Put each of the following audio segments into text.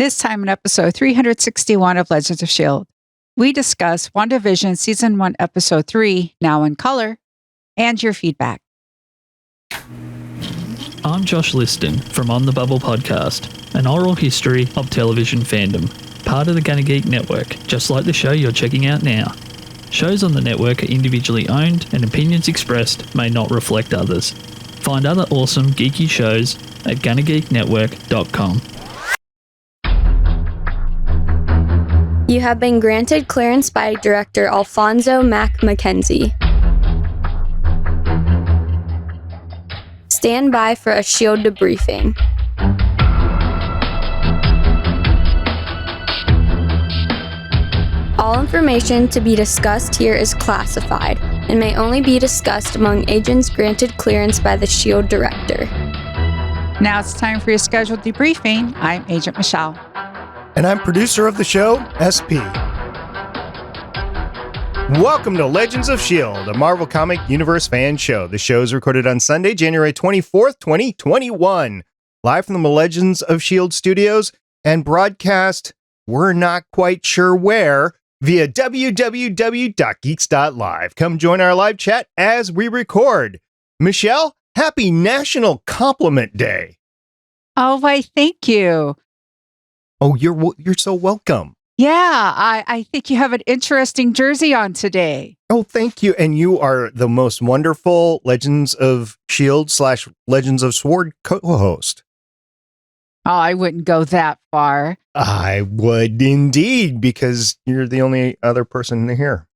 This time in episode 361 of Legends of S.H.I.E.L.D., we discuss Wandavision Season 1, Episode 3, Now in Color, and your feedback. I'm Josh Liston from On the Bubble podcast, an oral history of television fandom, part of the Gonna Geek network, just like the show you're checking out now. Shows on the network are individually owned, and opinions expressed may not reflect others. Find other awesome geeky shows at GonnaGeekNetwork.com. You have been granted clearance by Director Alfonso Mack Mackenzie. Stand by for a S.H.I.E.L.D. debriefing. All information to be discussed here is classified and may only be discussed among agents granted clearance by the S.H.I.E.L.D. Director. Now it's time for your scheduled debriefing. I'm Agent Michelle. And I'm producer of the show, SP. Welcome to Legends of S.H.I.E.L.D., a Marvel Comic Universe fan show. The show is recorded on Sunday, January 24th, 2021, live from the Legends of S.H.I.E.L.D. studios and broadcast, we're not quite sure where, via www.geeks.live. Come join our live chat as we record. Michelle, happy National Compliment Day. Oh, why, thank you. Oh, you're so welcome. Yeah, I think you have an interesting jersey on today. Oh, thank you. And you are the most wonderful Legends of S.H.I.E.L.D. / Legends of Sword co-host. Oh, I wouldn't go that far. I would indeed, because you're the only other person here.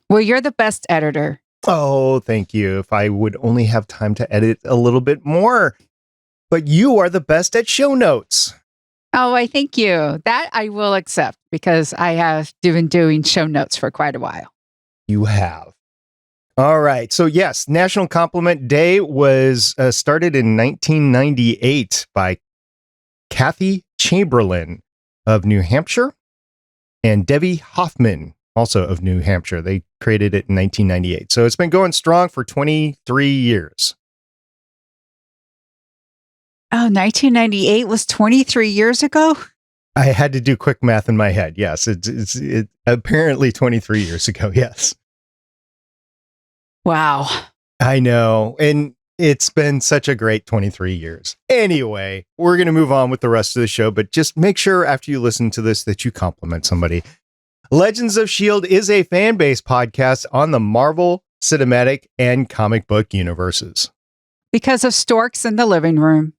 Well, you're the best editor. Oh, thank you. If I would only have time to edit a little bit more. But you are the best at show notes. Oh, I thank you. That I will accept because I have been doing show notes for quite a while. You have. All right. So yes, National Compliment Day was started in 1998 by Kathy Chamberlain of New Hampshire and Debbie Hoffman, also of New Hampshire. They created it in 1998. So it's been going strong for 23 years. Oh, 1998 was 23 years ago? I had to do quick math in my head. Yes, it's apparently 23 years ago. Yes. Wow. I know. And it's been such a great 23 years. Anyway, we're going to move on with the rest of the show, but just make sure after you listen to this that you compliment somebody. Legends of S.H.I.E.L.D. is a fan-based podcast on the Marvel, cinematic, and comic book universes. Because of storks in the living room.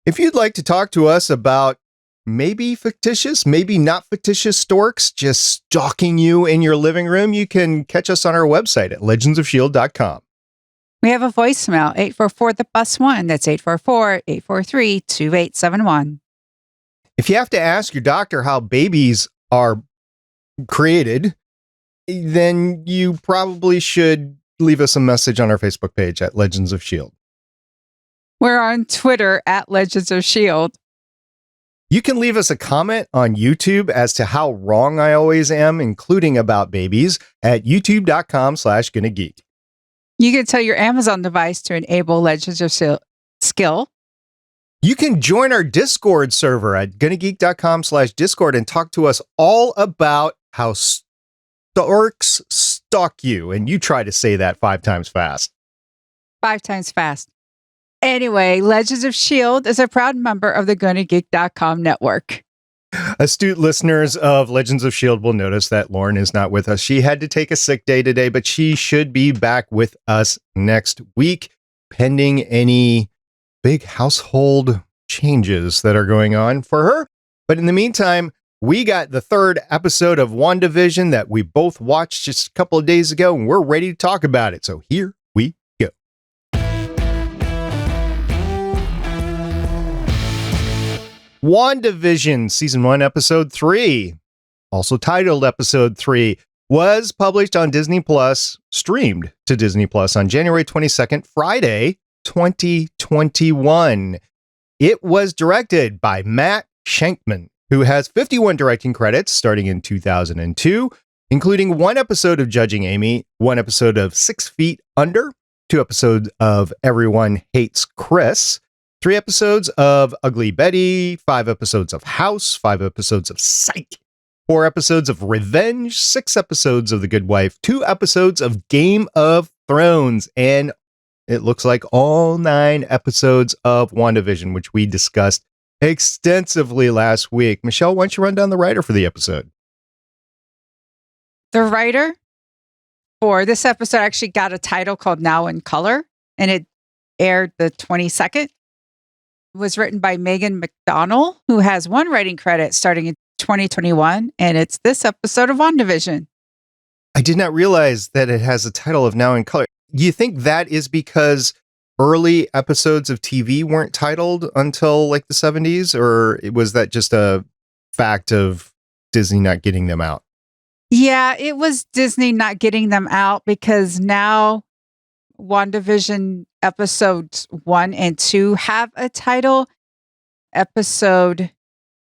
If you'd like to talk to us about maybe fictitious, maybe not fictitious storks just stalking you in your living room, you can catch us on our website at legendsofshield.com. We have a voicemail, 844-THE-BUS-1. That's 844-843-2871. If you have to ask your doctor how babies are created, then you probably should leave us a message on our Facebook page at Legends of S.H.I.E.L.D. We're on Twitter at Legends of S.H.I.E.L.D. You can leave us a comment on YouTube as to how wrong I always am, including about babies, at youtube.com/GonnaGeek. You can tell your Amazon device to enable Legends of Skill. You can join our Discord server at GonnaGeek.com/Discord and talk to us all about how storks stalk you. And you try to say that 5 times fast. 5 times fast. Anyway, Legends of S.H.I.E.L.D. is a proud member of the GonnaGeek.com network. Astute listeners of Legends of S.H.I.E.L.D. will notice that Lauren is not with us. She had to take a sick day today, but she should be back with us next week, pending any big household changes that are going on for her. But in the meantime, we got the 3rd episode of Wandavision that we both watched just a couple of days ago, and we're ready to talk about it. So here we go. Wandavision Season 1, Episode 3, also titled Episode 3, was published on Disney Plus, streamed to Disney Plus on January 22nd, Friday, 2021. It was directed by Matt Shakman, who has 51 directing credits starting in 2002, including 1 episode of Judging Amy, 1 episode of 6 Feet Under, 2 episodes of Everyone Hates Chris, 3 episodes of Ugly Betty, 5 episodes of House, 5 episodes of Psych, 4 episodes of Revenge, 6 episodes of The Good Wife, 2 episodes of Game of Thrones, and it looks like all 9 episodes of WandaVision, which we discussed extensively last week. Michelle, why don't you run down the writer for the episode? The writer for this episode actually got a title called Now in Color, and it aired the 22nd. It was written by Megan McDonnell, who has 1 writing credit starting in 2021, and it's this episode of WandaVision. I did not realize that it has a title of Now in Color. You think that is because early episodes of TV weren't titled until like the 70s, or was that just a fact of Disney not getting them out? Yeah, it was Disney not getting them out because now WandaVision episodes 1 and 2 have a title. Episode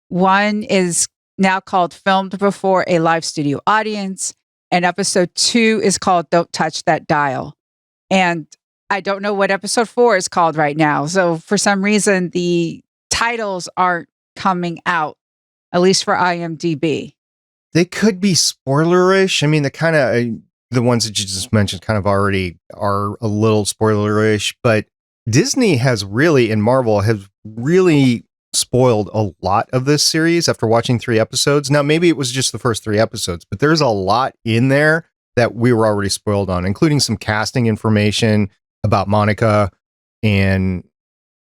1 is now called Filmed Before a Live Studio Audience, and episode 2 is called Don't Touch That Dial. And I don't know what episode 4 is called right now. So for some reason, the titles aren't coming out, at least for IMDb. They could be spoilerish. I mean, the ones that you just mentioned kind of already are a little spoilerish, but Disney has really, and Marvel has really spoiled a lot of this series after watching 3 episodes. Now, maybe it was just the first 3 episodes, but there's a lot in there that we were already spoiled on, including some casting information about Monica. And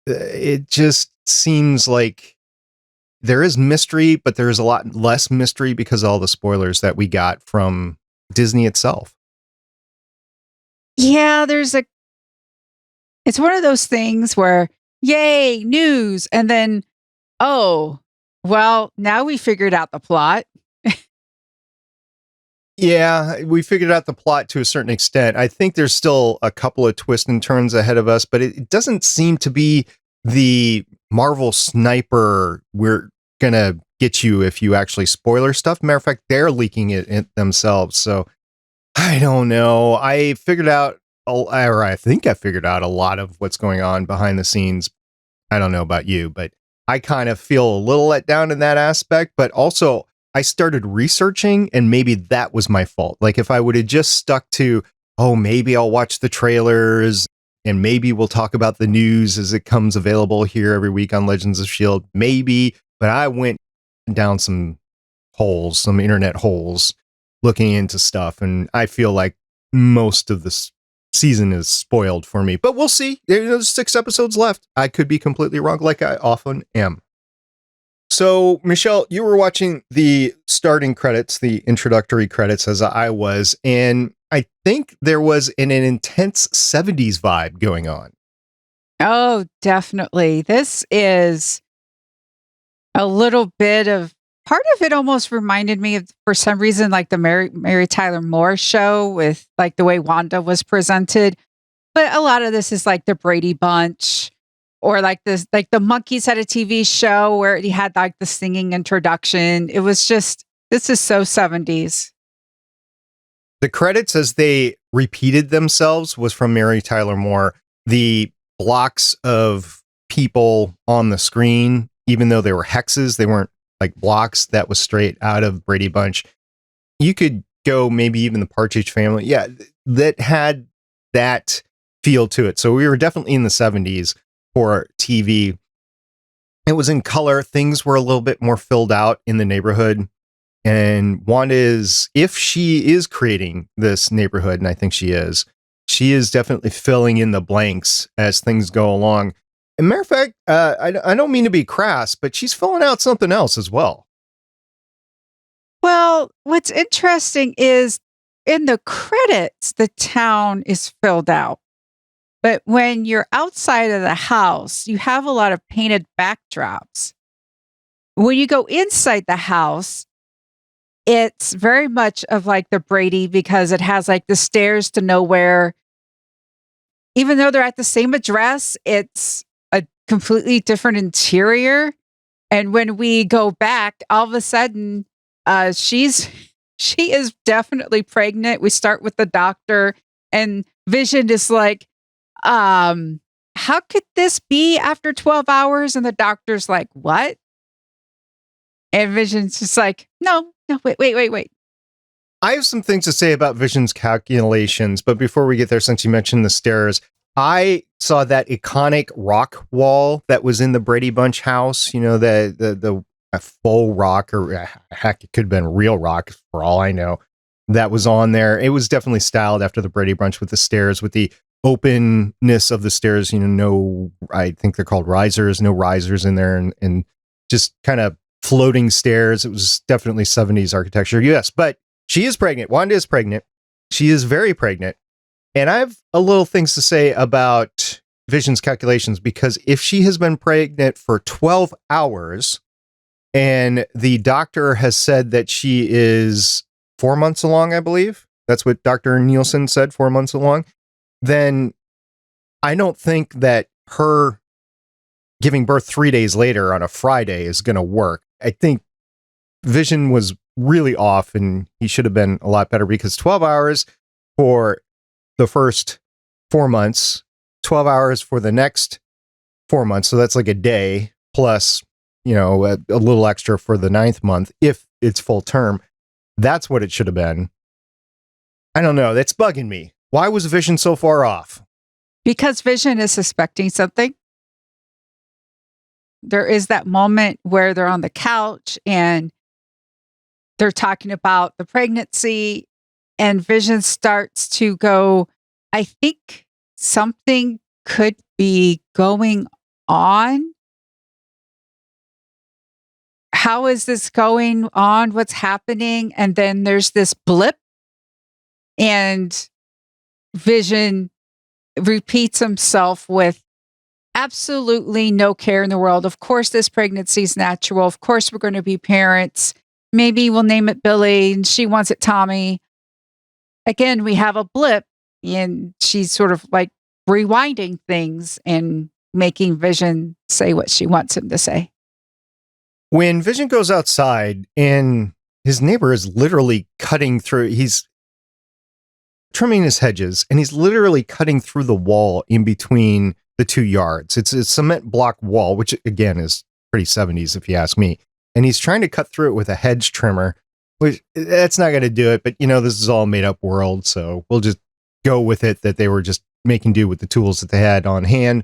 it just seems like there is mystery, but there is a lot less mystery because of all the spoilers that we got from Disney itself. Yeah, it's one of those things where, yay, news. And then, oh, well, now we figured out the plot. Yeah, we figured out the plot to a certain extent. I think there's still a couple of twists and turns ahead of us, but it doesn't seem to be the Marvel sniper, we're going to get you if you actually spoiler stuff. Matter of fact, they're leaking it themselves. So I don't know. I think I figured out a lot of what's going on behind the scenes. I don't know about you, but I kind of feel a little let down in that aspect, but also I started researching and maybe that was my fault. Like if I would have just stuck to, oh, maybe I'll watch the trailers and maybe we'll talk about the news as it comes available here every week on Legends of S.H.I.E.L.D. Maybe, but I went down some internet holes looking into stuff. And I feel like most of this season is spoiled for me, but we'll see. There's 6 episodes left. I could be completely wrong like I often am. So, Michelle, you were watching the starting credits, the introductory credits, as I was, and I think there was an intense 70s vibe going on. Oh, definitely. This is a little bit of, part of it almost reminded me of, for some reason, like the Mary Tyler Moore show with like the way Wanda was presented. But a lot of this is like the Brady Bunch. Or like this, like the Monkeys had a TV show where he had like the singing introduction. It was just, this is so 70s. The credits as they repeated themselves was from Mary Tyler Moore. The blocks of people on the screen, even though they were hexes, they weren't like blocks. That was straight out of Brady Bunch. You could go maybe even the Partridge Family. Yeah, that had that feel to it. So we were definitely in the 70s. For TV. It was in color. Things were a little bit more filled out in the neighborhood. And Wanda if she is creating this neighborhood, and I think she is definitely filling in the blanks as things go along. And matter of fact, I don't mean to be crass, but she's filling out something else as well. Well, what's interesting is in the credits, the town is filled out. But when you're outside of the house, you have a lot of painted backdrops. When you go inside the house, it's very much of like the Brady because it has like the stairs to nowhere. Even though they're at the same address, it's a completely different interior. And when we go back, all of a sudden, she is definitely pregnant. We start with the doctor and Vision is like, how could this be after 12 hours? And the doctor's like, what? And Vision's just like, no, wait. I have some things to say about Vision's calculations, but before we get there, since you mentioned the stairs, I saw that iconic rock wall that was in the Brady Bunch house, the faux rock, or heck, it could have been real rock for all I know, that was on there. It was definitely styled after the Brady Bunch with the stairs, with the openness of the stairs, no, I think they're called risers, no risers in there, and just kind of floating stairs. It was definitely 70s architecture. Yes, but she is pregnant. Wanda is pregnant. She is very pregnant. And I have a little things to say about Vision's calculations, because if she has been pregnant for 12 hours and the doctor has said that she is 4 months along, I believe that's what Dr. Nielsen said, 4 months along, then I don't think that her giving birth 3 days later on a Friday is going to work. I think Vision was really off, and he should have been a lot better, because 12 hours for the first 4 months, 12 hours for the next 4 months. So that's like a day plus, a little extra for the 9th month, if it's full term. That's what it should have been. I don't know. That's bugging me. Why was Vision so far off? Because Vision is suspecting something. There is that moment where they're on the couch and they're talking about the pregnancy, and Vision starts to go, I think something could be going on. How is this going on? What's happening? And then there's this blip, and Vision repeats himself with absolutely no care in the world. Of course, this pregnancy is natural. Of course, we're going to be parents. Maybe we'll name it Billy, and she wants it Tommy. Again, we have a blip, and she's sort of like rewinding things and making Vision say what she wants him to say. When Vision goes outside and his neighbor is literally cutting through, he's trimming his hedges, and he's literally cutting through the wall in between the 2 yards. It's a cement block wall, which again is pretty 70s if you ask me. And he's trying to cut through it with a hedge trimmer, which that's not going to do it. But this is all made up world, so we'll just go with it that they were just making do with the tools that they had on hand.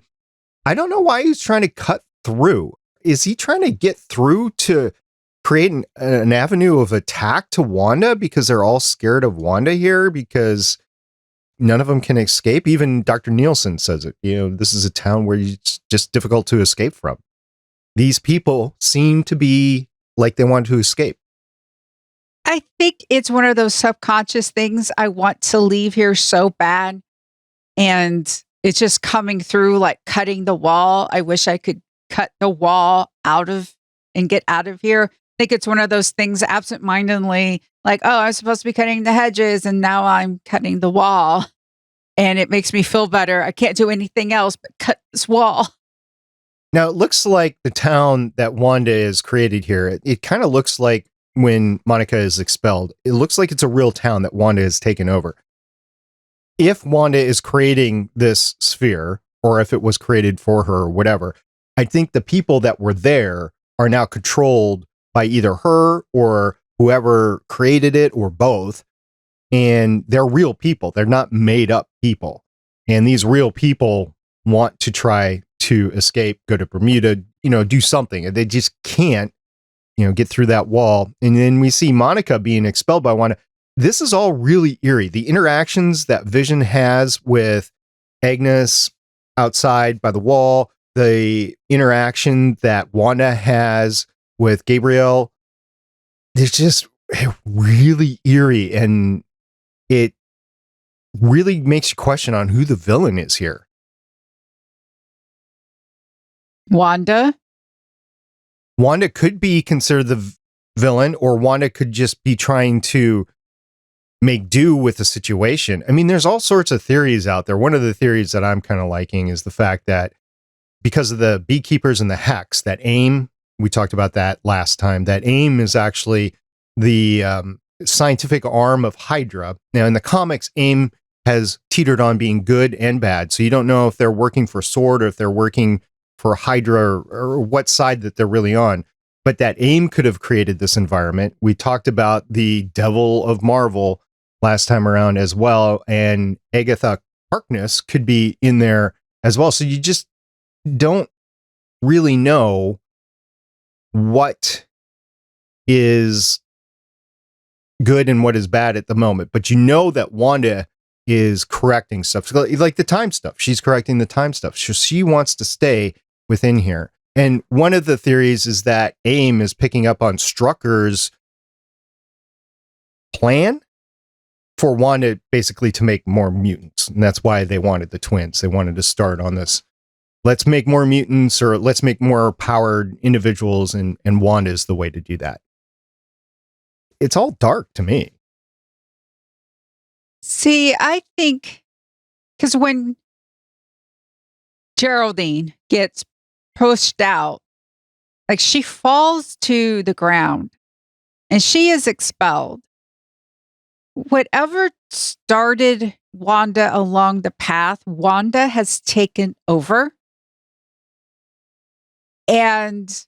I don't know why he's trying to cut through. Is he trying to get through to create an avenue of attack to Wanda, because they're all scared of Wanda here, because none of them can escape? Even Dr. Nielsen says it. This is a town where it's just difficult to escape from. These people seem to be like they want to escape. I think it's one of those subconscious things. I want to leave here so bad, and it's just coming through like cutting the wall. I wish I could cut the wall out of and get out of here. I think it's one of those things absentmindedly, like, oh, I was supposed to be cutting the hedges and now I'm cutting the wall, and it makes me feel better. I can't do anything else but cut this wall. Now, it looks like the town that Wanda is created here, it kind of looks like when Monica is expelled. It looks like it's a real town that Wanda has taken over. If Wanda is creating this sphere, or if it was created for her or whatever, I think the people that were there are now controlled by either her or whoever created it, or both. And they're real people. They're not made up people. And these real people want to try to escape, go to Bermuda, do something. And they just can't, get through that wall. And then we see Monica being expelled by Wanda. This is all really eerie. The interactions that Vision has with Agnes outside by the wall, the interaction that Wanda has with Gabriel, it's just really eerie, and it really makes you question on who the villain is here. Wanda could be considered the villain, or Wanda could just be trying to make do with the situation. I mean, there's all sorts of theories out there. One of the theories that I'm kind of liking is the fact that because of the beekeepers and the hex, that AIM, we talked about that last time, that AIM is actually the scientific arm of Hydra. Now, in the comics, AIM has teetered on being good and bad. So you don't know if they're working for S.H.I.E.L.D. or if they're working for Hydra or what side that they're really on. But that AIM could have created this environment. We talked about the Devil of Marvel last time around as well. And Agatha Harkness could be in there as well. So you just don't really know what is good and what is bad at the moment. But you know that Wanda is correcting stuff. Like the time stuff. She's correcting the time stuff. So she wants to stay within here. And one of the theories is that AIM is picking up on Strucker's plan for Wanda basically to make more mutants. And that's why they wanted the twins. They wanted to start on this. Let's make more mutants, or let's make more powered individuals. And Wanda is the way to do that. It's all dark to me. See, I think because when Geraldine gets pushed out, like she falls to the ground and she is expelled. Whatever started Wanda along the path, Wanda has taken over. And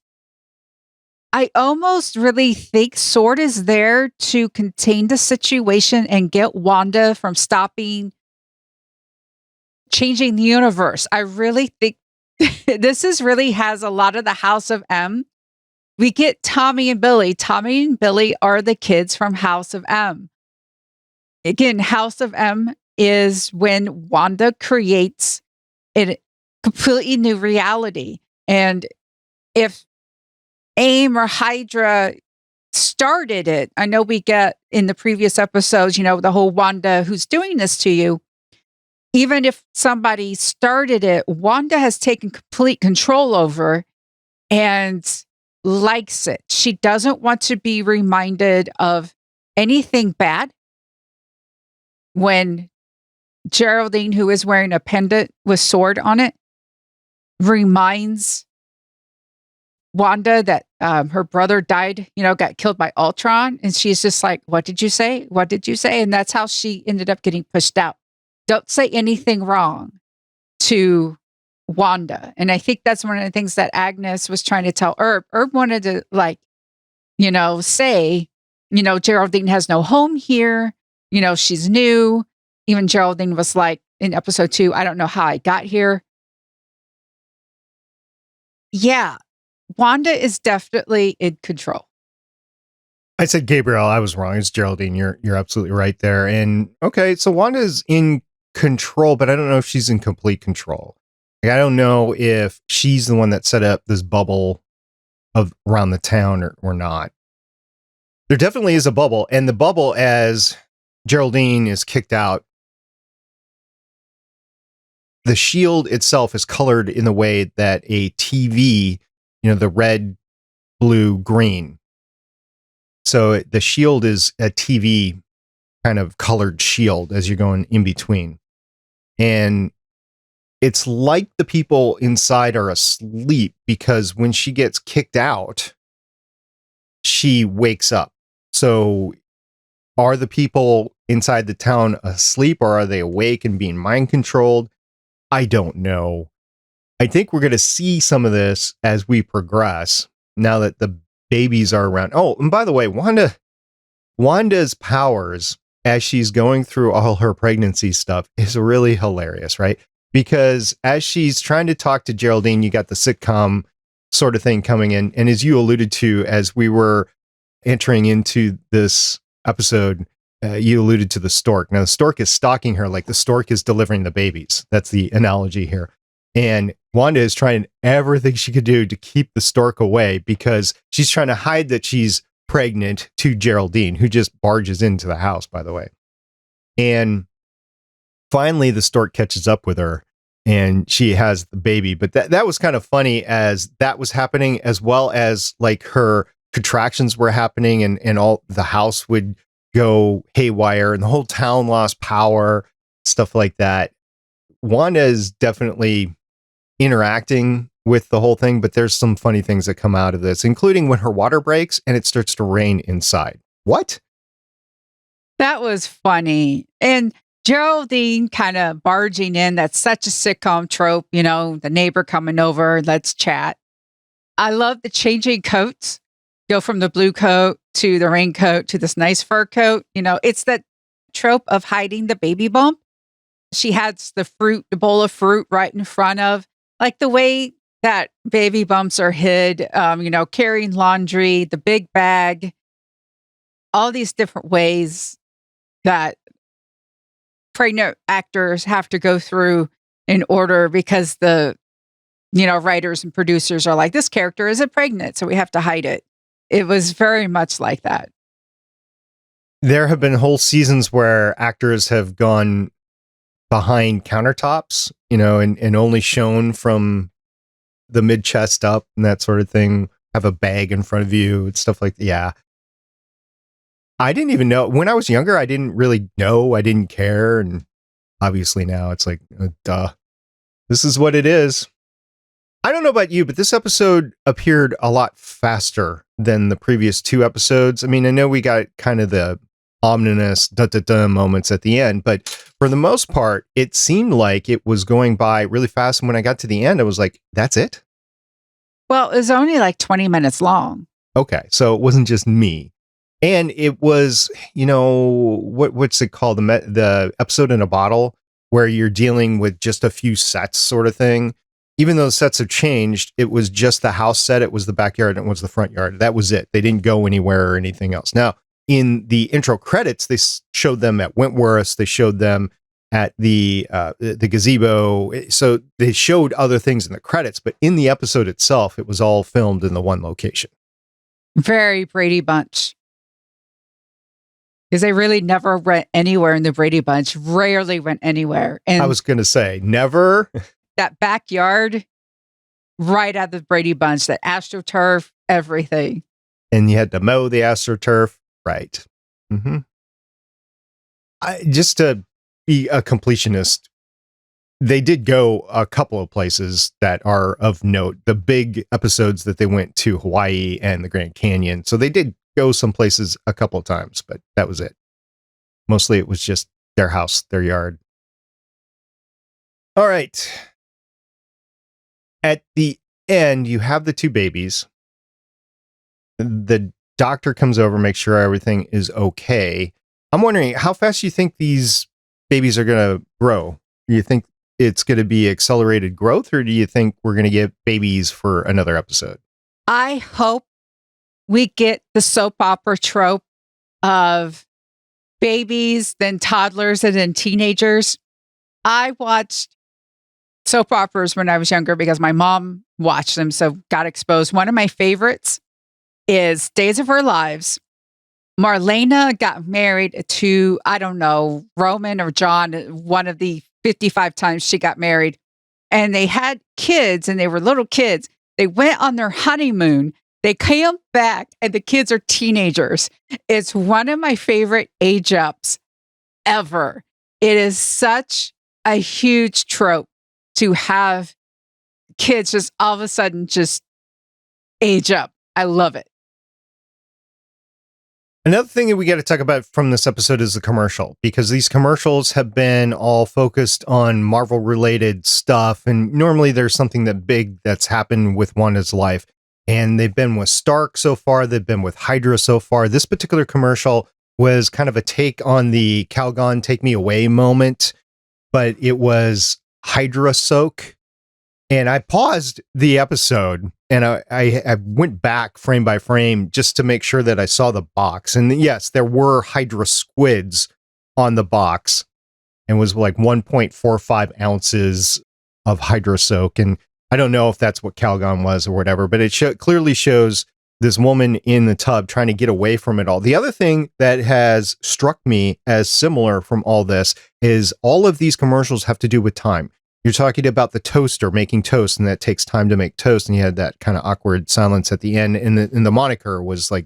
I almost really think S.W.O.R.D. is there to contain the situation and get Wanda from changing the universe. I really think this really has a lot of the House of M. We get Tommy and Billy. Tommy and Billy are the kids from House of M. Again, House of M is when Wanda creates a completely new reality. And if AIM or Hydra started it, I know we get in the previous episodes, the whole Wanda, who's doing this to you. Even if somebody started it, Wanda has taken complete control over and likes it. She doesn't want to be reminded of anything bad. When Geraldine, who is wearing a pendant with S.W.O.R.D. on it, reminds Wanda that her brother died, got killed by Ultron. And she's just like, what did you say? What did you say? And that's how she ended up getting pushed out. Don't say anything wrong to Wanda. And I think that's one of the things that Agnes was trying to tell Herb. Herb wanted to say, Geraldine has no home here. She's new. Even Geraldine was like in episode 2, I don't know how I got here. Yeah. Wanda is definitely in control. I said Gabriel. I was wrong. It's Geraldine. You're absolutely right there. And okay, so Wanda is in control, but I don't know if she's in complete control. Like, I don't know if she's the one that set up this bubble around the town or not. There definitely is a bubble, and the bubble, as Geraldine is kicked out, the S.H.I.E.L.D. itself is colored in the way that a TV, the red, blue, green. So the S.H.I.E.L.D. is a TV kind of colored shield as you're going in between. And it's like the people inside are asleep, because when she gets kicked out, she wakes up. So are the people inside the town asleep, or are they awake and being mind controlled? I don't know. I think we're going to see some of this as we progress, now that the babies are around. Oh, and by the way, Wanda's powers as she's going through all her pregnancy stuff is really hilarious, right? Because as she's trying to talk to Geraldine, you got the sitcom sort of thing coming in. And as you alluded to, as we were entering into this episode, you alluded to the stork. Now, the stork is stalking her like the stork is delivering the babies. That's the analogy here. And Wanda is trying everything she could do to keep the stork away, because she's trying to hide that she's pregnant to Geraldine, who just barges into the house, by the way. And finally, the stork catches up with her and she has the baby. But that was kind of funny as that was happening, as well as like her contractions were happening, and all the house would go haywire and the whole town lost power, stuff like that. Wanda is definitely interacting with the whole thing, but there's some funny things that come out of this, including when her water breaks and it starts to rain inside. What? That was funny. And Geraldine kind of barging in. That's such a sitcom trope, the neighbor coming over, let's chat. I love the changing coats, go from the blue coat to the raincoat to this nice fur coat. It's that trope of hiding the baby bump. She has the bowl of fruit right in front of, like the way that baby bumps are hid, carrying laundry, the big bag, all these different ways that pregnant actors have to go through in order because the, writers and producers are like, this character isn't pregnant, so we have to hide it. It was very much like that. There have been whole seasons where actors have gone behind countertops, and only shown from the mid chest up and that sort of thing, have a bag in front of you and stuff like that. Yeah. I didn't even know when I was younger. I didn't really know. I didn't care. And obviously now it's like, duh, this is what it is. I don't know about you, but this episode appeared a lot faster than the previous two episodes. I mean, I know we got kind of the ominous da-da-da moments at the end, but for the most part, it seemed like it was going by really fast. And when I got to the end, I was like, that's it? Well, it was only like 20 minutes long. Okay. So it wasn't just me. And it was, what's it called? The episode in a bottle where you're dealing with just a few sets sort of thing. Even though the sets have changed, it was just the house set. It was the backyard and it was the front yard. That was it. They didn't go anywhere or anything else. Now, in the intro credits, they showed them at Wentworth's. They showed them at the gazebo. So they showed other things in the credits, but in the episode itself, it was all filmed in the one location. Very Brady Bunch. Because they really never went anywhere in the Brady Bunch, rarely went anywhere. And I was going to say, never. That backyard, right out of the Brady Bunch, that AstroTurf, everything. And you had to mow the AstroTurf, right. Mm-hmm. Just to be a completionist, they did go a couple of places that are of note. The big episodes that they went to Hawaii and the Grand Canyon. So they did go some places a couple of times, but that was it. Mostly it was just their house, their yard. All right. At the end, you have the two babies. The doctor comes over, makes sure everything is okay. I'm wondering how fast you think these babies are going to grow. Do you think it's going to be accelerated growth, or do you think we're going to get babies for another episode? I hope we get the soap opera trope of babies, then toddlers, and then teenagers. I watched soap operas when I was younger because my mom watched them, so got exposed. One of my favorites is Days of Our Lives. Marlena got married to, I don't know, Roman or John, one of the 55 times she got married. And they had kids, and they were little kids. They went on their honeymoon. They came back, and the kids are teenagers. It's one of my favorite age ups ever. It is such a huge trope to have kids just all of a sudden just age up. I love it. Another thing that we got to talk about from this episode is the commercial, because these commercials have been all focused on Marvel related stuff. And normally there's something that big that's happened with Wanda's life. And they've been with Stark so far. They've been with Hydra so far. This particular commercial was kind of a take on the Calgon Take Me Away moment, but it was Hydra soak. And I paused the episode and I went back frame by frame just to make sure that I saw the box. And yes, there were Hydra squids on the box, and was like 1.45 ounces of Hydra soak. And I don't know if that's what Calgon was or whatever, but it clearly shows this woman in the tub trying to get away from it all. The other thing that has struck me as similar from all this is all of these commercials have to do with time. You're talking about the toaster making toast, and that takes time to make toast. And you had that kind of awkward silence at the end. And the moniker was like,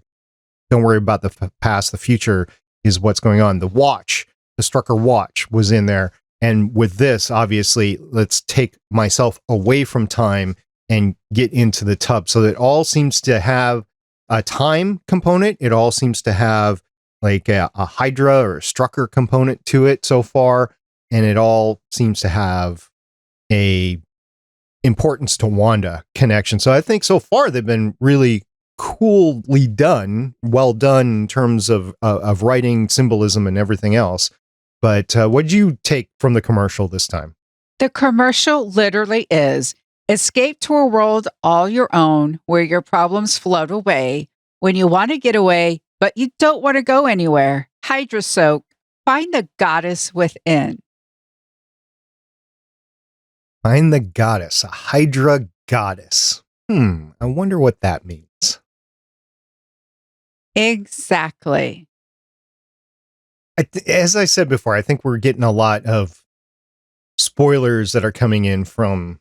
don't worry about the past. The future is what's going on. The watch, the Strucker watch was in there. And with this, obviously, let's take myself away from time and get into the tub. So it all seems to have a time component. It all seems to have like a Hydra or a Strucker component to it so far, and it all seems to have a importance to Wanda connection. So I think so far they've been really coolly done, well done in terms of writing, symbolism, and everything else. But what did you take from the commercial this time? The commercial literally is escape to a world all your own where your problems float away. When you want to get away, but you don't want to go anywhere. Hydra soak, find the goddess within. Find the goddess, a Hydra goddess. I wonder what that means. Exactly. As I said before, I think we're getting a lot of spoilers that are coming in from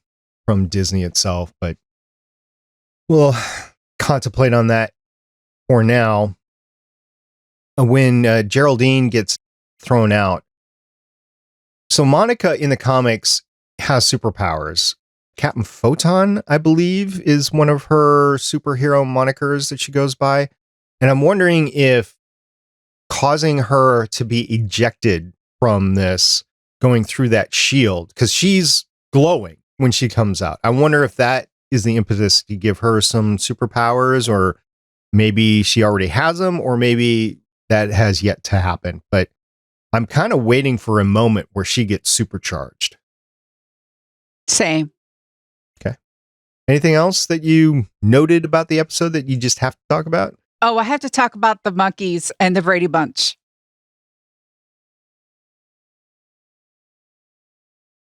Disney itself, but we'll contemplate on that for now. When Geraldine gets thrown out, so Monica in the comics has superpowers. Captain Photon, I believe, is one of her superhero monikers that she goes by. And I'm wondering if causing her to be ejected from this, going through that shield, because she's glowing when she comes out. I wonder if that is the impetus to give her some superpowers, or maybe she already has them, or maybe that has yet to happen. But I'm kind of waiting for a moment where she gets supercharged. Same. Okay. Anything else that you noted about the episode that you just have to talk about? Oh, I have to talk about the monkeys and the Brady Bunch.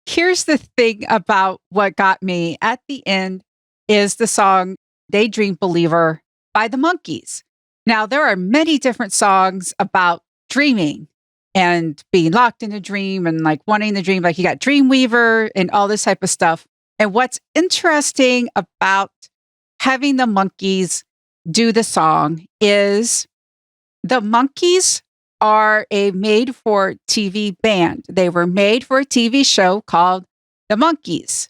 Here's the thing about what got me at the end is the song Daydream Believer by the Monkees. Now, there are many different songs about dreaming and being locked in a dream and like wanting the dream. Like you got Dreamweaver and all this type of stuff. And what's interesting about having the Monkees do the song is the Monkees are a made for TV band. They were made for a TV show called The Monkees.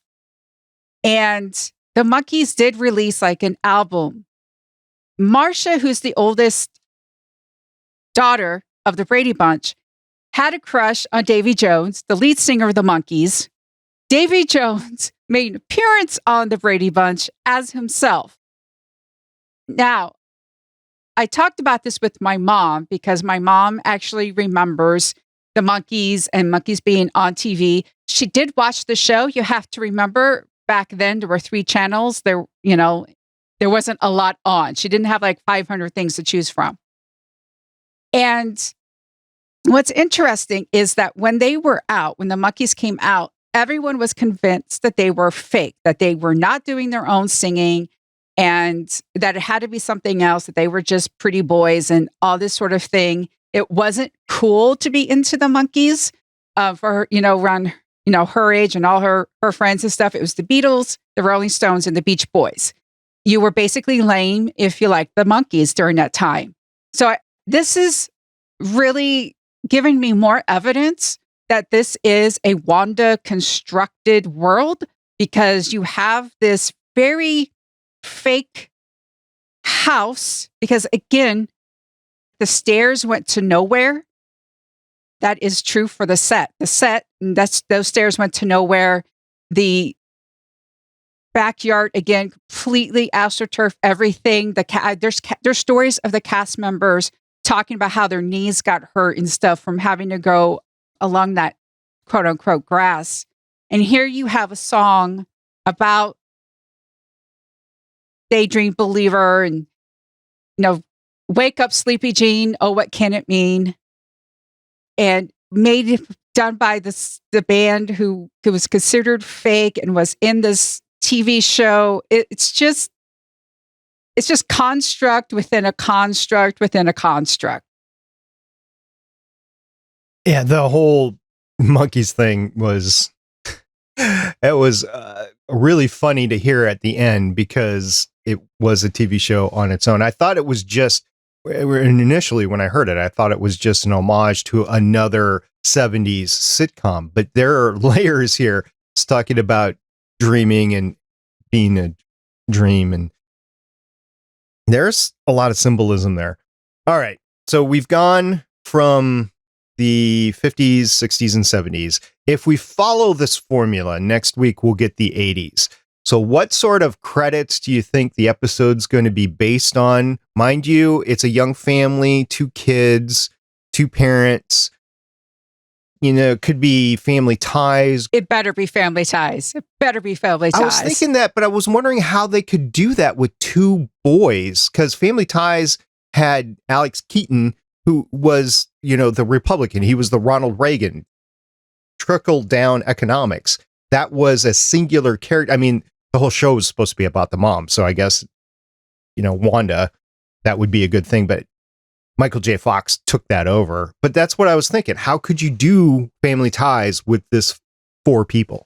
And the Monkees did release like an album. Marcia, who's the oldest daughter of the Brady Bunch, had a crush on Davy Jones, the lead singer of the Monkees. Davy Jones made an appearance on the Brady Bunch as himself. Now, I talked about this with my mom because my mom actually remembers the Monkees and Monkees being on TV. She did watch the show. You have to remember back then there were 3 channels. There wasn't a lot on. She didn't have like 500 things to choose from. And what's interesting is that when they were out, when the Monkees came out, everyone was convinced that they were fake, that they were not doing their own singing, and that it had to be something else, that they were just pretty boys and all this sort of thing. It wasn't cool to be into the Monkees for, around, her age and all her friends and stuff. It was the Beatles, the Rolling Stones, and the Beach Boys. You were basically lame if you liked the Monkees during that time. So this is really giving me more evidence that this is a Wanda constructed world, because you have this very fake house, because again, the stairs went to nowhere. That is true for the set. Those stairs went to nowhere. The backyard, again, completely astroturf, everything. There's stories of the cast members talking about how their knees got hurt and stuff from having to go along that quote unquote grass. And here you have a song about Daydream Believer and, wake up, sleepy Jean. Oh, what can it mean? And done by the band who was considered fake and was in this TV show. It's just construct within a construct within a construct. Yeah, the whole Monkees thing was really funny to hear at the end, because it was a TV show on its own. I thought it was just, initially when I heard it, I thought it was just an homage to another 70s sitcom, but there are layers here. It's talking about dreaming and being a dream, and there's a lot of symbolism there. All right. So we've gone from the 50s, 60s, and 70s. If we follow this formula, next week we'll get the 80s. So what sort of credits do you think the episode's going to be based on? Mind you, it's a young family, 2 kids, 2 parents. You know, it could be family ties. It better be family ties. It better be family ties. I was thinking that, but I was wondering how they could do that with 2 boys, because Family Ties had Alex Keaton, who was, you know, the Republican. He was the Ronald Reagan. Trickle down economics. That was a singular character. I mean, the whole show was supposed to be about the mom. So I guess, you know, Wanda, that would be a good thing. But Michael J. Fox took that over. But that's what I was thinking. How could you do Family Ties with this 4 people?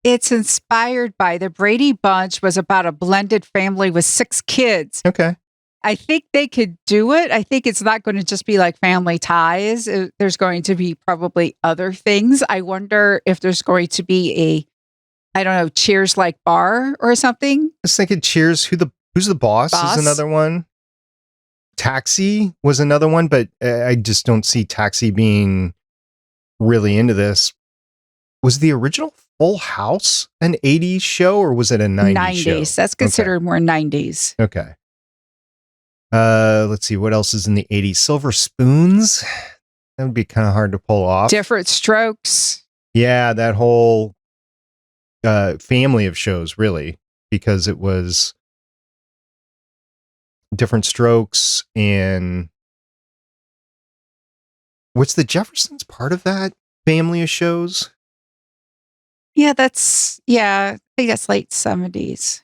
It's inspired by the Brady Bunch was about a blended family with 6 kids. Okay. I think they could do it. I think it's not going to just be like Family Ties. There's going to be probably other things. I wonder if there's going to be I don't know, Cheers like bar or something. I was thinking Cheers, who's the boss is another one. Taxi was another one, but I just don't see Taxi being really into this. Was the original Full House an 80s show or was it a 90s show? That's considered more 90s. Okay. Let's see what else is in the 80s. Silver Spoons. That would be kind of hard to pull off. Different Strokes. Yeah, that whole family of shows, really, because it was Different Strokes and what's the Jeffersons part of that family of shows? Yeah, I think that's late 70s.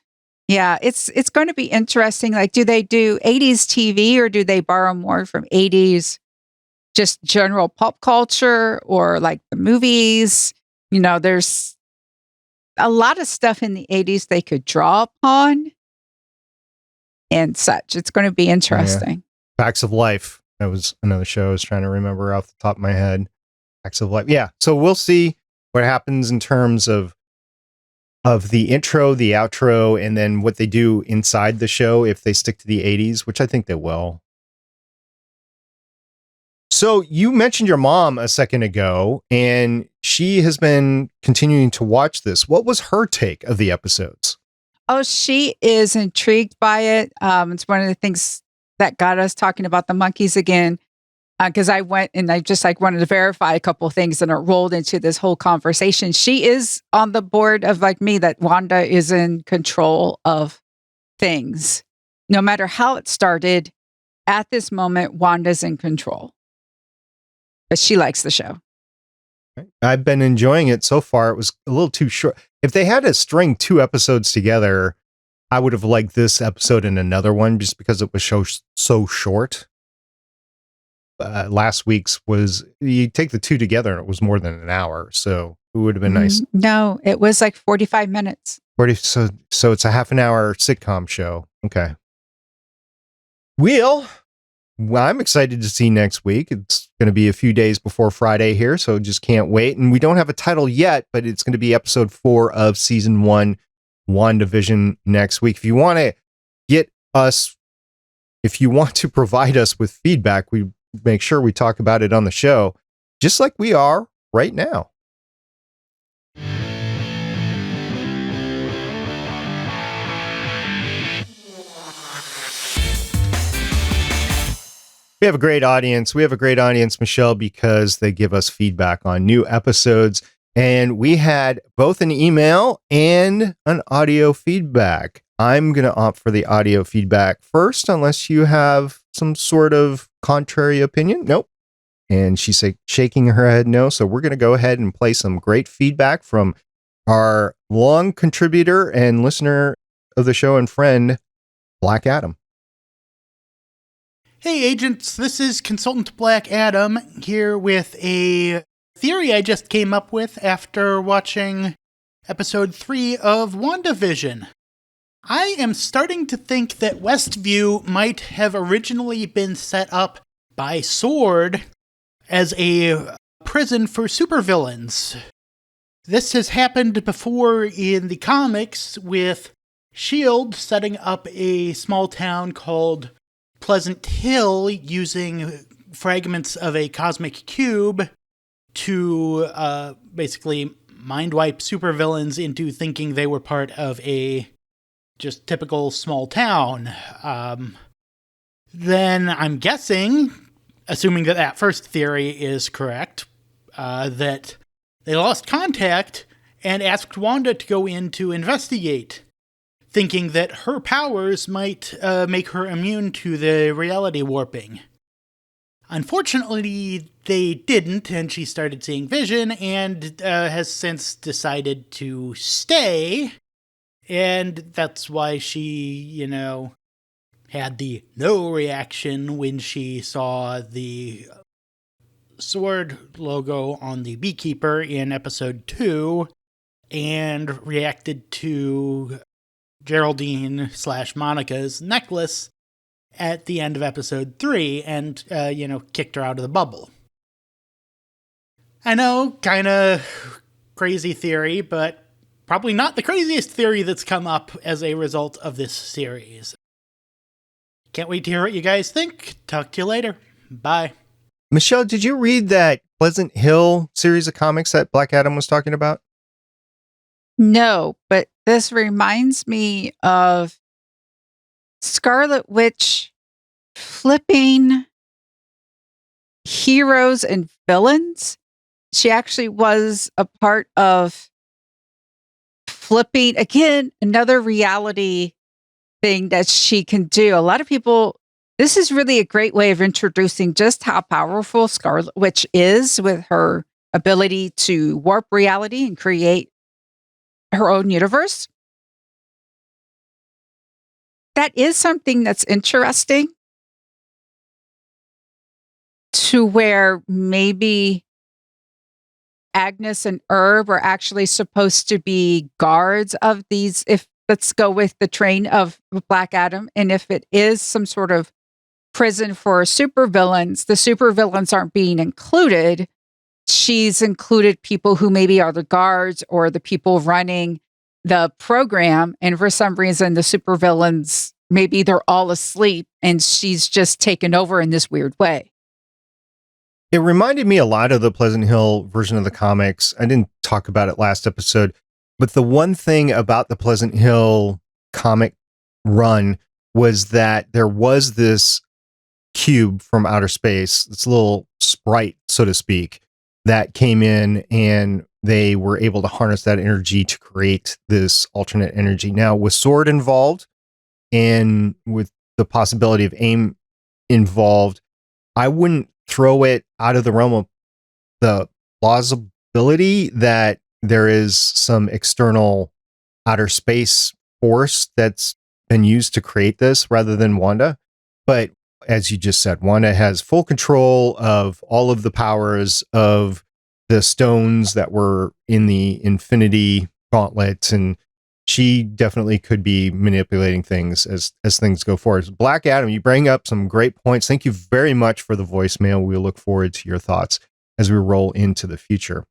Yeah, it's going to be interesting. Like, do they do 80s TV or do they borrow more from 80s, just general pop culture or like the movies? You know, there's a lot of stuff in the 80s they could draw upon and such. It's going to be interesting. Yeah. Facts of Life. That was another show I was trying to remember off the top of my head. Facts of Life. Yeah. So we'll see what happens in terms of the intro, the outro, and then what they do inside the show if they stick to the 80s, which I think they will. So you mentioned your mom a second ago, and she has been continuing to watch this. What was her take of the episodes? Oh, she is intrigued by it. It's one of the things that got us talking about the monkeys again. Because I went and I just wanted to verify a couple of things and it rolled into this whole conversation. She is on the board of like me that Wanda is in control of things. No matter how it started, at this moment, Wanda's in control. But she likes the show. I've been enjoying it so far. It was a little too short. If they had to string 2 episodes together, I would have liked this episode and another one just because it was so short. Last week's was, you take the 2 together and it was more than an hour. So it would have been nice. No, it was like 45 minutes. So it's a half an hour sitcom show. Okay. Well, I'm excited to see next week. It's going to be a few days before Friday here, so just can't wait. And we don't have a title yet, but it's going to be episode 4 of season 1, Wandavision, next week. If you want to provide us with feedback, we make sure we talk about it on the show, just like we are right now. We have a great audience. Michelle, because they give us feedback on new episodes. And we had both an email and an audio feedback. I'm going to opt for the audio feedback first, unless you have some sort of contrary opinion. Nope. And she's shaking her head no. So we're going to go ahead and play some great feedback from our long contributor and listener of the show and friend, Black Adam. Hey agents, this is Consultant Black Adam here with a theory I just came up with after watching episode 3 of WandaVision. I am starting to think that Westview might have originally been set up by S.H.I.E.L.D. as a prison for supervillains. This has happened before in the comics with S.H.I.E.L.D. setting up a small town called Pleasant Hill using fragments of a cosmic cube to basically mind wipe supervillains into thinking they were part of a just typical small town. Then I'm guessing, assuming that that first theory is correct, that they lost contact and asked Wanda to go in to investigate, thinking that her powers might make her immune to the reality warping. Unfortunately, they didn't, and she started seeing vision and has since decided to stay. And that's why she, had the no reaction when she saw the sword logo on the Beekeeper in episode 2 and reacted to Geraldine/Monica's necklace at the end of episode 3 and, kicked her out of the bubble. I know, kind of crazy theory, but probably not the craziest theory that's come up as a result of this series. Can't wait to hear what you guys think. Talk to you later. Bye. Michelle, did you read that Pleasant Hill series of comics that Black Adam was talking about? No, but this reminds me of Scarlet Witch flipping heroes and villains. She actually was a part of flipping, again, another reality thing that she can do. A lot of people, this is really a great way of introducing just how powerful Scarlet Witch is with her ability to warp reality and create her own universe. That is something that's interesting, to where maybe Agnes and Herb are actually supposed to be guards of these, if let's go with the train of Black Adam, and if it is some sort of prison for supervillains, the supervillains aren't being included. She's included people who maybe are the guards or the people running the program, and for some reason the supervillains, maybe they're all asleep and she's just taken over in this weird way. It reminded me a lot of the Pleasant Hill version of the comics. I didn't talk about it last episode, but the one thing about the Pleasant Hill comic run was that there was this cube from outer space, this little sprite, so to speak, that came in, and they were able to harness that energy to create this alternate energy. Now, with S.H.I.E.L.D. involved and with the possibility of AIM involved, I wouldn't throw it out of the realm of the plausibility that there is some external outer space force that's been used to create this rather than Wanda. But as you just said, Wanda has full control of all of the powers of the stones that were in the Infinity Gauntlet, and she definitely could be manipulating things as things go forward. Black Adam, you bring up some great points. Thank you very much for the voicemail. We look forward to your thoughts as we roll into the future.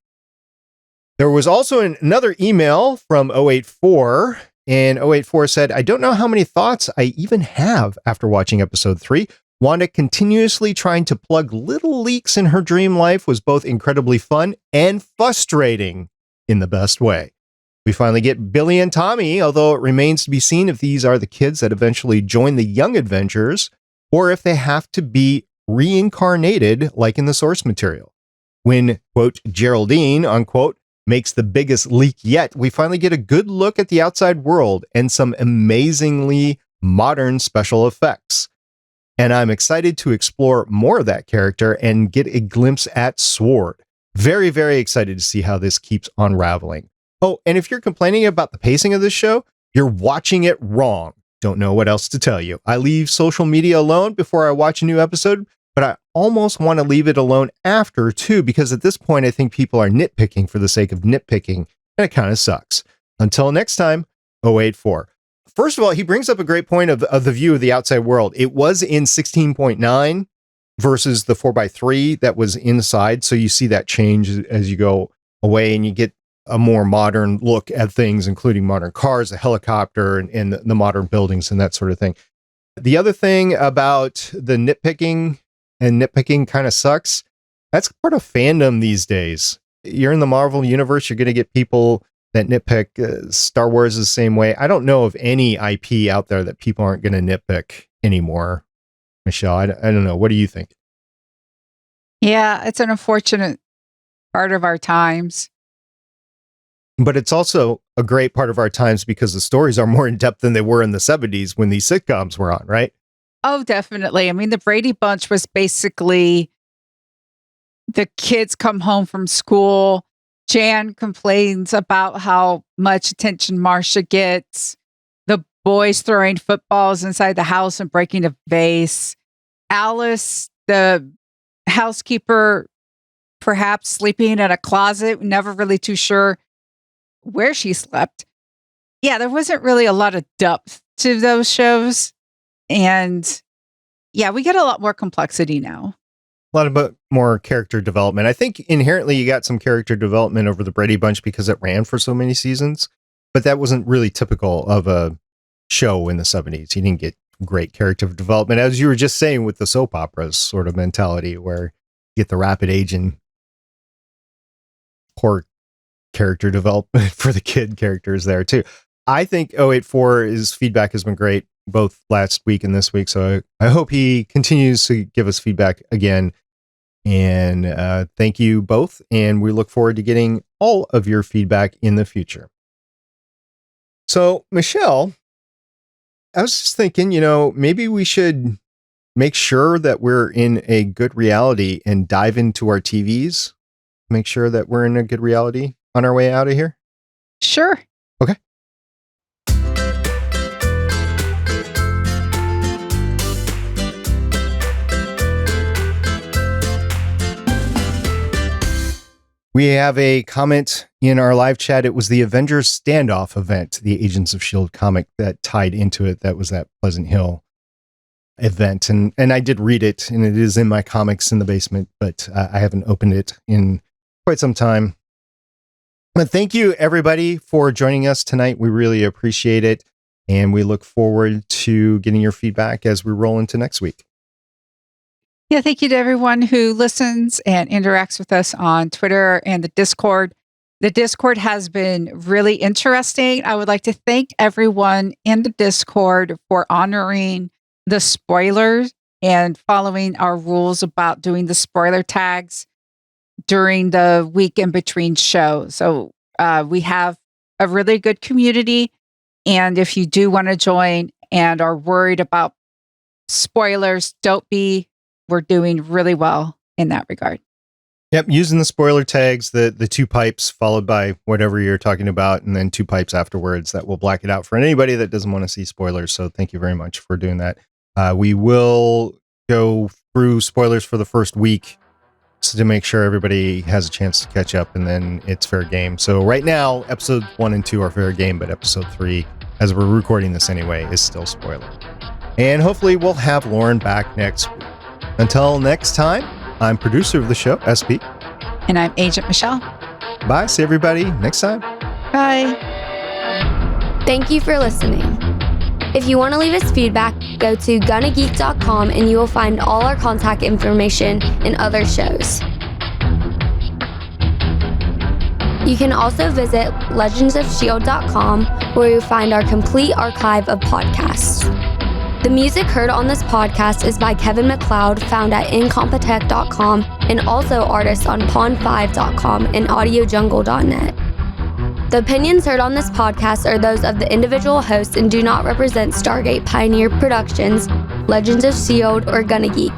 There was also another email from 084, and 084 said, I don't know how many thoughts I even have after watching episode 3. Wanda continuously trying to plug little leaks in her dream life was both incredibly fun and frustrating in the best way. We finally get Billy and Tommy, although it remains to be seen if these are the kids that eventually join the Young Avengers, or if they have to be reincarnated like in the source material. When, quote, Geraldine, unquote, makes the biggest leak yet, we finally get a good look at the outside world and some amazingly modern special effects. And I'm excited to explore more of that character and get a glimpse at S.W.O.R.D. Very, very excited to see how this keeps unraveling. Oh, and if you're complaining about the pacing of this show, you're watching it wrong. Don't know what else to tell you. I leave social media alone before I watch a new episode, but I almost want to leave it alone after too, because at this point, I think people are nitpicking for the sake of nitpicking, and it kind of sucks. Until next time, 084. First of all, he brings up a great point of the view of the outside world. It was in 16.9 versus the 4:3 that was inside. So you see that change as you go away, and you get a more modern look at things, including modern cars, a helicopter, and the modern buildings and that sort of thing. The other thing about the nitpicking, and nitpicking kind of sucks, that's part of fandom these days. You're in the Marvel universe, you're going to get people that nitpick. Star Wars is the same way. I don't know of any IP out there that people aren't going to nitpick anymore. Michelle, I don't know. What do you think? Yeah, it's an unfortunate part of our times. But it's also a great part of our times because the stories are more in depth than they were in the 70s when these sitcoms were on, right? Oh, definitely. I mean, the Brady Bunch was basically the kids come home from school. Jan complains about how much attention Marcia gets. The boys throwing footballs inside the house and breaking a vase. Alice, the housekeeper, perhaps sleeping in a closet, never really too sure where she slept. Yeah, there wasn't really a lot of depth to those shows. And yeah, we get a lot more complexity now. A lot of more character development. I think inherently you got some character development over the Brady Bunch because it ran for so many seasons, but that wasn't really typical of a show in the 70s. You didn't get great character development, as you were just saying, with the soap operas sort of mentality where you get the rapid aging, poor character development for the kid characters there too. I think 084's feedback has been great both last week and this week, so I hope he continues to give us feedback again. And thank you both, and we look forward to getting all of your feedback in the future. So, Michelle, I was just thinking, maybe we should make sure that we're in a good reality and dive into our TVs. Make sure that we're in a good reality on our way out of here? Sure. Okay. We have a comment in our live chat. It was the Avengers Standoff event, the Agents of S.H.I.E.L.D. comic that tied into it. That was that Pleasant Hill event. And I did read it, and it is in my comics in the basement, but I haven't opened it in quite some time. But thank you, everybody, for joining us tonight. We really appreciate it. And we look forward to getting your feedback as we roll into next week. Yeah, thank you to everyone who listens and interacts with us on Twitter and the Discord. The Discord has been really interesting. I would like to thank everyone in the Discord for honoring the spoilers and following our rules about doing the spoiler tags during the week in between shows. So we have a really good community. And if you do want to join and are worried about spoilers, don't be. We're doing really well in that regard. Yep, using the spoiler tags, the 2 pipes followed by whatever you're talking about, and then 2 pipes afterwards. That will black it out for anybody that doesn't want to see spoilers. So thank you very much for doing that. We will go through spoilers for the first week to make sure everybody has a chance to catch up, and then it's fair game. So right now, episodes 1 and 2 are fair game, but episode 3, as we're recording this anyway, is still spoiler. And hopefully we'll have Lauren back next week. Until next time, I'm producer of the show, SP. And I'm Agent Michelle. Bye. See everybody next time. Bye. Thank you for listening. If you want to leave us feedback, go to gonnageek.com and you will find all our contact information and other shows. You can also visit legendsofshield.com where you'll find our complete archive of podcasts. The music heard on this podcast is by Kevin MacLeod, found at incompetech.com, and also artists on pond5.com and audiojungle.net. The opinions heard on this podcast are those of the individual hosts and do not represent Stargate Pioneer Productions, Legends of S.H.I.E.L.D., or Gonna Geek.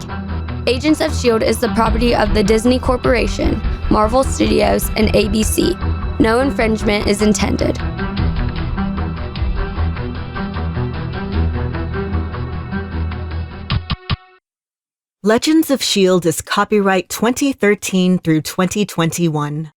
Agents of S.H.I.E.L.D. is the property of the Disney Corporation, Marvel Studios, and ABC. No infringement is intended. Legends of S.H.I.E.L.D. is copyright 2013 through 2021.